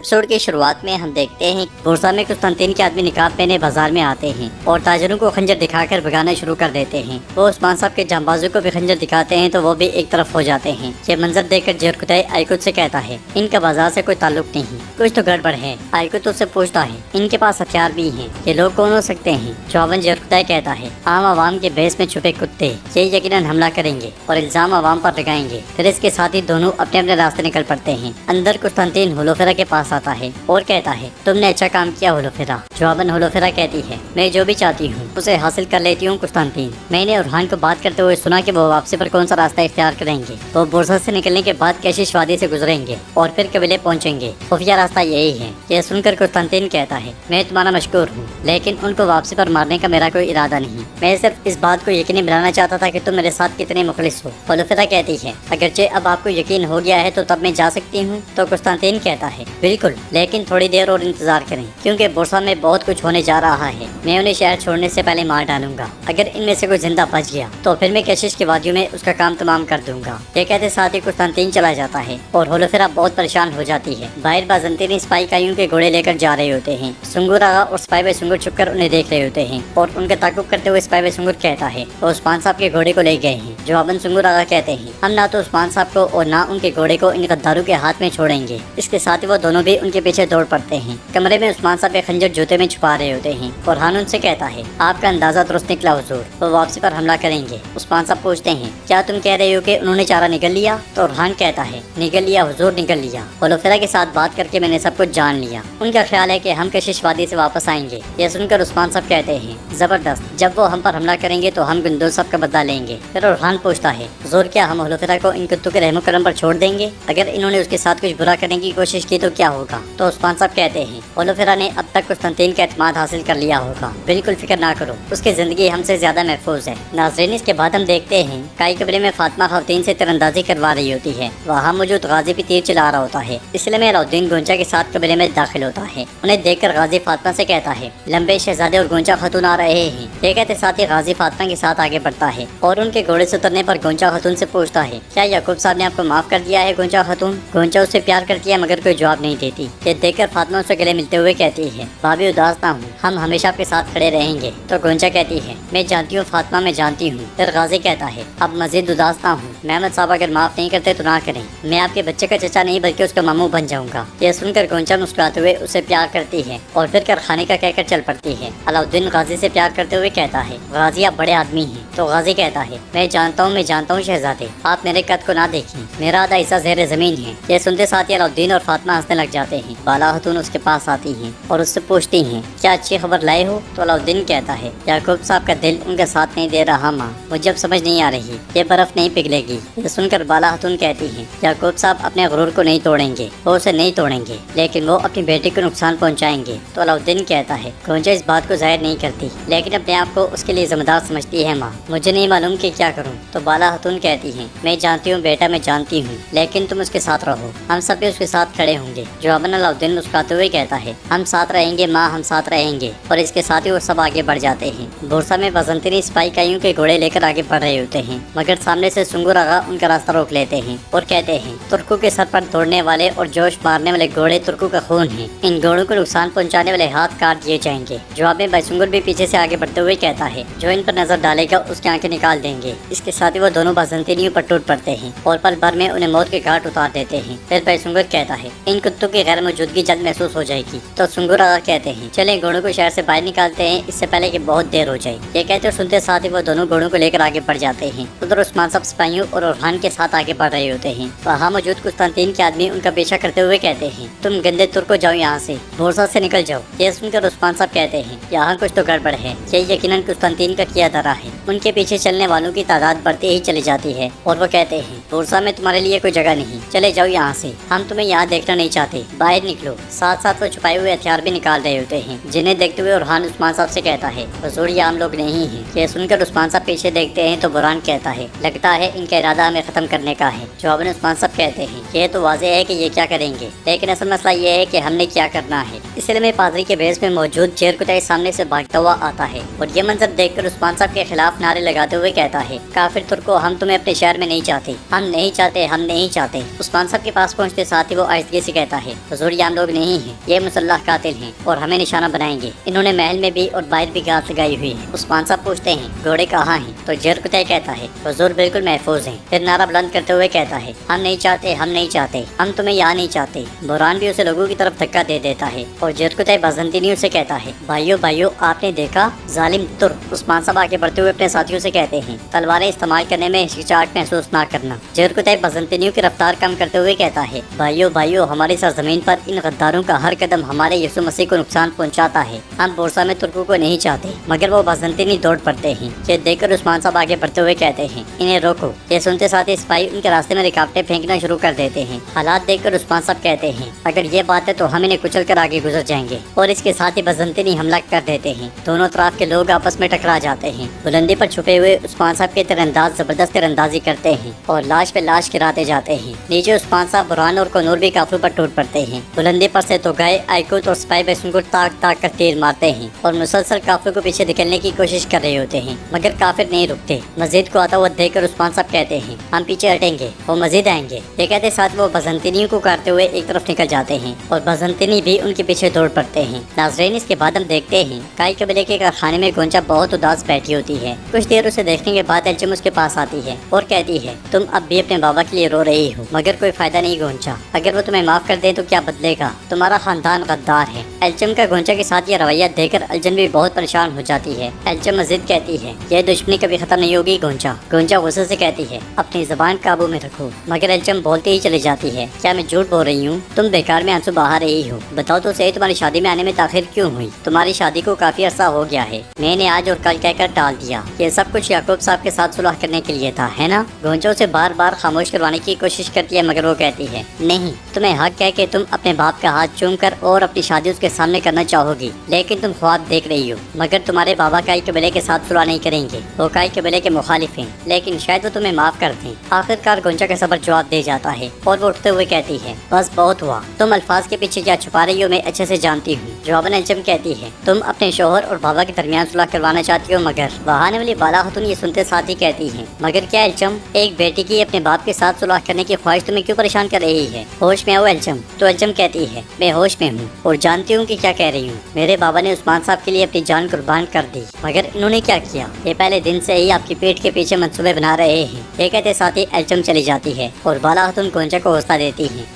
Episode की शुरुआत में हम देखते हैं बुरसा में कुस्तांतीन के आदमी निकाब पहने बाजार में आते हैं और ताजरों को खंजर दिखाकर भगाना शुरू कर देते हैं। वो उस्मान साहब के जांबाजों को भी खंजर दिखाते हैं तो वो भी एक तरफ हो जाते हैं। ये मंजर देखकर जरकुतई आयकुत से कहता है, इनका बाजार से कोई ताल्लुक नहीं, कुछ तो गड़बड़ है। आयकुत उससे पूछता है, इनके पास हथियार भी हैं, ये लोग कौन हो सकते हैं? जवाबन जरकुतई कहता है, आम आवाम के भेस में छुपे कुत्ते, ये यकीनन हमला करेंगे और इल्जाम आवाम पर लगाएंगे। फिर इसके साथ ही दोनों अपने अपने रास्ते निकल पड़ते हैं। अंदर कुस्तांतीन हुलोफेरा के पास आता है और कहता है, तुमने अच्छा काम किया हुलोफेरा। जवाबन हुलोफेरा कहती है, मैं जो भी चाहती हूँ उसे हासिल कर लेती हूँ कुस्तांतीन। मैंने उरहान को बात करते हुए सुना कि वो वापसी पर कौन सा रास्ता इख्तियार करेंगे। वो बुरसा से निकलने के बाद कैशिश वादी से गुजरेंगे और फिर कबीले पहुँचेंगे। खुफिया रास्ता यही है। यह सुनकर कुस्तांतीन कहता है, मैं तुम्हारा मशकूर हूँ, लेकिन उनको वापसी पर मारने का मेरा कोई इरादा नहीं। मैं सिर्फ इस बात को यकीनी बनाना चाहता था कि तुम मेरे साथ कितने मुखलिस हो। हुलोफेरा कहती है, अगरचे अब आपको यकीन हो गया है तो तब मैं जा सकती हूँ। तो कुस्तांतीन कहता है, बिल्कुल, लेकिन थोड़ी देर और इंतजार करें, क्योंकि बुरसा में बहुत कुछ होने जा रहा है। मैं उन्हें शहर छोड़ने से पहले मार डालूंगा। अगर इनमें से कोई जिंदा बच गया तो फिर मैं कैशिश की वादियों में उसका काम तमाम कर दूंगा। ये कहते साथ ही कुस्तांतीन चला जाता है और हुलोफेरा बहुत परेशान हो जाती है। बाहर बाज़ंतीन सिपाही काइयों के घोड़े लेकर जा रहे होते हैं। सुंगुर आगा और सिपाही भाई सुंगुर छुपकर उन्हें देख रहे होते हैं और उनका ताकुब करते हुए सिपाही भाई सुंगुर कहता है, वो उस्मान साहब के घोड़े को ले गए हैं। जवाबन सुंगुर आगा कहते हैं, हम ना तो उस्मान साहब को और ना उनके घोड़े को इन गद्दारों के हाथ में छोड़ेंगे। इसके साथ ही वो दोनों भी उनके पीछे दौड़ पड़ते हैं। कमरे में उस्मान साहब के खंजर जूते में छुपा रहे होते हैं और हान उनसे कहता है, आपका अंदाजा दुरुस्त निकला हुजूर, वो वापसी पर हमला करेंगे। उस्मान साहब पूछते हैं, क्या तुम कह रहे हो कि उन्होंने चारा निकल लिया? तो हान कहता है, निकल लिया हुजूर, निकल लिया। हुलोफेरा के साथ बात करके मैंने सब कुछ जान लिया। उनका ख्याल है कि हम कशिश वादी से वापस आएंगे। यह सुनकर उस्मान साहब कहते हैं, जबरदस्त, जब वो हम पर हमला करेंगे तो हम गुंदोज साहब का बदला लेंगे। फिर हान पूछता है, हुजूर क्या हम हुलोफेरा को इन कुत्तों के रहमो करम पर छोड़ देंगे? अगर इन्होंने उसके साथ कुछ बुरा करने की कोशिश की तो क्या होगा? तो उस्मान साहब कहते हैं, हुलोफेरा ने अब तक कुस्तांतीन का एतमाद हासिल कर लिया होगा, बिल्कुल फिक्र ना करो, उसकी जिंदगी हमसे ज्यादा महफूज है। नाज़रीन, इसके बाद हम देखते हैं काई कबीले में फातिमा खवातीन से तीरंदाजी करवा रही होती है। वहाँ मौजूद गाजी भी तीर चला रहा होता है, इसलिए में अलाउद्दीन गोंचा के साथ कबीले में दाखिल होता है। उन्हें देखकर गाजी फातिमा से कहता है, लंबे शहजादे और गोंचा खातून आ रहे हैं। ये कहते साथ ही गाजी फातिमा के साथ आगे बढ़ता है और उनके घोड़े से उतरने पर गोंचा खातून से पूछता है, क्या याकूब साहब ने आपको माफ कर दिया है? गोंचा खातून गोंचा उससे प्यार करती है मगर कोई जवाब नहीं देती। ये देखकर फातिमा उससे गले मिलते हुए कहती है, भाभी उदास ना हूँ, हम हमेशा आपके साथ खड़े रहेंगे। तो गोंचा कहती है, मैं जानती हूँ फातिमा, मैं जानती हूँ। फिर गाजी कहता है, अब मजीद उदास ना हूँ, मेहमद साहब अगर माफ नहीं करते तो ना करें, मैं आपके बच्चे का चचा नहीं बल्कि उसका मामू बन जाऊंगा। यह सुनकर गोंचा मुस्कुराते हुए उसे प्यार करती है और फिर कारखाने का कहकर चल पड़ती है। अलाउद्दीन गाजी से प्यार करते हुए कहता है, गाजी आप बड़े आदमी हैं। तो गाजी कहता है, मैं जानता हूँ शहजादे, आप मेरे कद को ना देखिए, मेरा आधा हिस्सा ज़ेरे जमीन है। यह सुनते साथ ही अलाउद्दीन और फातिमा हंसने लग जाते हैं। बाला खातून उसके पास आती है और उससे पूछती हैं, क्या अच्छी खबर लाए हो? तो अलाउद्दीन कहता है, याकूब साहब का दिल उनका साथ नहीं दे रहा माँ, मुझे अब समझ नहीं आ रही, ये बर्फ नहीं पिघलेगी। ये सुनकर बाला खातून कहती है, याकूब साहब अपने गुरूर को नहीं तोड़ेंगे, वो उसे नहीं तोड़ेंगे, लेकिन वो अपनी बेटी को नुकसान पहुँचाएंगे। तो अलाउद्दीन कहता है, गोंचा इस बात को जाहिर नहीं करती, लेकिन अपने आप को उसके लिए जिम्मेदार समझती है माँ, मुझे नहीं मालूम कि क्या करूँ। तो बाला खातून कहती है, मैं जानती हूँ बेटा, मैं जानती हूँ, लेकिन तुम उसके साथ रहो, हम सब भी उसके साथ खड़े होंगे। जवाबन अलाउद्दीन मुस्कुराते हुए कहता है, हम साथ रहेंगे माँ, हम साथ रहेंगे। और इसके साथ ही वो सब आगे बढ़ जाते हैं। बुरसा में बाज़ंतीन सिपाही काइयों के घोड़े लेकर आगे बढ़ रहे होते हैं, मगर सामने से सुंगुर आगा उनका रास्ता रोक लेते हैं और कहते हैं, तुर्कों के सर पर दौड़ने वाले और जोश मारने वाले घोड़े तुर्कों का खून है, इन घोड़ों को नुकसान पहुँचाने वाले हाथ काट दिए जाएंगे। जवाब में बैसुंगुर भी पीछे से आगे बढ़ते हुए कहता है, जो इन पर नजर डालेगा उसकी आंखें निकाल देंगे। इसके साथ ही वो दोनों बाज़ंतीनियों पर टूट पड़ते हैं और पल भर में उन्हें मौत के घाट उतार देते हैं। फिर बैसुंगुर कहता है, इन कुत्तों की गैर मौजूदगी जल्द महसूस हो जाएगी। तो सुंगुर आगा कहते हैं, चले घोड़ों को शहर से बाहर निकालते हैं, इससे पहले कि बहुत देर हो जाए। ये कहते और सुनते साथ ही वो दोनों घोड़ों को लेकर आगे बढ़ जाते हैं। उधर उस्मान साहब सिपाहियों और उरहान के साथ आगे बढ़ रहे होते हैं। वहाँ मौजूद कुस्तांतीन के आदमी उनका पीछा करते हुए कहते हैं, तुम गंदे तुर्को जाओ यहाँ से, बुरसा से निकल जाओ। ये सुनकर उस्मान साहब कहते हैं, यहाँ कुछ तो गड़बड़ है, ये यकीनन कुस्तांतीन का किया धरा है। उनके पीछे चलने वालों की तादाद बढ़ती ही चली जाती है और वो कहते हैं, बुरसा में तुम्हारे लिए कोई जगह नहीं, चले जाओ यहाँ से, हम तुम्हें यहाँ देखना नहीं चाहते, बाहर निकलो। साथ साथ वो छुपाए हुए हथियार भी निकाल रहे होते हैं, जिन्हें देखते हुए उरहान उस्मान साहब से कहता है, हुजूर ये आम लोग नहीं है। ये सुनकर उस्मान साहब पीछे देखते हैं तो बुरहान कहता है, लगता है इनका इरादा हमें खत्म करने का है। जवाब उस्मान साहब कहते हैं, ये तो वाज़ेह है कि ये क्या करेंगे, लेकिन असल मसला ये है कि हमने क्या करना है। इसलिए में पादरी के बेस में मौजूद जेर कुतई सामने से भागता हुआ आता है और ये मंजर देखकर उस्मान साहब के खिलाफ नारे लगाते हुए कहता है, काफिर तुर्को, हम तुम्हें अपने शहर में नहीं चाहते, हम नहीं चाहते, हम नहीं चाहते। उस्मान साहब के पास पहुंचते साथ ही वो आहिस्तगी से कहता है, हुजूर ये हम लोग नहीं हैं, ये मुसल्लह कातिल हैं और हमें निशाना बनाएंगे। इन्होंने महल में भी और बाहर भी घात लगाई हुई है। उस्मान साहब पूछते हैं, घोड़े कहाँ हैं? तो जेर कुतई कहता है, हुजूर बिल्कुल महफूज हैं। फिर नारा बुलंद करते हुए कहता है, हम नहीं चाहते, हम नहीं चाहते, हम तुम्हें यहाँ नहीं चाहते। बुरहान भी उसे लोगों की तरफ धक्का दे देता है और जेर कुतई बाज़ंतीनी से कहता है, भाइयों भाइयों, आपने देखा जालिम तुर्क। उस्मान साहब आगे बढ़ते हुए अपने साथियों से कहते हैं, तलवारें इस्तेमाल करने में हिचकिचाहट महसूस ना करना। जेर कुतई बाज़ंतीनी की रफ्तार कम करते हुए कहता है, भाइयों भाइयों, हमारी सरजमीन पर इन गद्दारों का हर कदम हमारे यीशु मसीह को नुकसान पहुँचाता है। हम बोरसा में तुर्कों को नहीं चाहते। मगर वो बाज़ंतीनी दौड़ पड़ते हैं। ये देखकर उस्मान साहब आगे बढ़ते हुए कहते हैं, इन्हें रोको। ये सुनते साथ ही सिपाही उनके रास्ते में रुकावटें फेंकना शुरू कर देते हैं। हालात देखकर उस्मान साहब कहते हैं, अगर ये बात है तो हम इन्हें कुचल कर आगे गुजर जाएंगे। और इसके साथ ही बाज़ंतीनी हमला कर देते हैं। दोनों तरफ के लोग आपस में टकरा जाते हैं। बुलंदी पर छुपे हुए उस्मान साहब के तीरंदाज जबरदस्त तीरंदाजी करते हैं और लाश पे लाश गिराते जाते हैं। नीचे उस्मान साहब, बुरहान और कनूर भी काफिरों पर टूट पड़ते हैं। बुलंदी पर से तो गए आइकुत और सिपाही बेसुन को ताक ताक कर तीर मारते हैं और मुसलसल काफिरों को पीछे धकेलने की कोशिश कर रहे होते हैं। मगर काफिर नहीं रुकते। मस्जिद को आता हुआ देखकर उस्मान साहब कहते हैं, हम पीछे हटेंगे, वो मस्जिद आएंगे। ये कहते साथ वो बाज़ंतीनी को काटते हुए एक तरफ निकल जाते हैं और बाज़ंतीनी भी उनके पीछे दौड़ पड़ते हैं। नाज़रीन, इसके बाद हम देखते हैं काई कबीले के कारखाने में गोंचा बहुत उदास बैठी होती है। कुछ देर उसे देखने के बाद एल्चम उसके पास आती है और कहती है, तुम अब भी अपने बाबा के लिए रो रही हो, मगर कोई फायदा नहीं गोंचा। अगर वो तुम्हें माफ कर दे तो क्या बदलेगा? तुम्हारा खानदान गद्दार है। एल्चम का गोंचा के साथ ये रवैया देखकर अलजन भी बहुत परेशान हो जाती है। एल्चम मजीद कहती है, यह दुश्मनी कभी खत्म नहीं होगी गोंचा। गोंचा गुस्से से कहती है, अपनी ज़बान काबू में रखो। मगर एल्चम बोलते ही चली जाती है, क्या मैं झूठ बोल रही हूँ? तुम बेकार में आंसू बहा रही हो। बताओ तो सही, तुम्हारी शादी में आने में ताखिर क्यों हुई? तुम्हारी शादी को काफी अरसा हो गया है। मैंने आज और कल कहकर टाल दिया। ये सब कुछ याकूब साहब के साथ सुलह करने के लिए था, है ना? गोंचा उसे बार बार खामोश करवाने की कोशिश करती है, मगर वो कहती है, नहीं, तुम्हें हक है कि तुम अपने बाप का हाथ चूम कर और अपनी शादी उसके सामने करना चाहोगी, लेकिन तुम ख्वाब देख रही हो। मगर तुम्हारे बाबा काई कबीले के साथ सुलह नहीं करेंगे। वो काई कबीले के मुखालिफ हैं, लेकिन शायद वो तुम्हें माफ कर दें। आखिरकार गोंचा का सबर जवाब दे जाता है और वो उठते हुए कहती है, बस बहुत हुआ। तुम अल्फाज के पीछे क्या छुपा रही हो मैं अच्छे से जानती हूँ। जवाबन एल्चम कहती है, तुम अपने शोहर और बाबा के दरमियान सुलह करवाना चाहती हो। मगर बहाने वाली बाला खातून ये सुनते साथ ही कहती है, मगर क्या एल्चम, एक बेटी की अपने बाप के साथ सुलह करने की ख्वाहिश तुम्हें क्यों परेशान कर रही है? होश में आओ एल्चम। तो एल्चम कहती है, मैं होश में हूँ और जानती हूँ कि क्या कह रही हूँ। मेरे बाबा ने उस्मान साहब के लिए अपनी जान कुर्बान कर दी, मगर इन्होंने क्या किया? ये पहले दिन से ही आपकी पीठ के पीछे मंसूबे बना रहे हैं। ये कहते साथ ही एल्चम चली जाती है और बाला खातून गोंचा को हौसला देती है।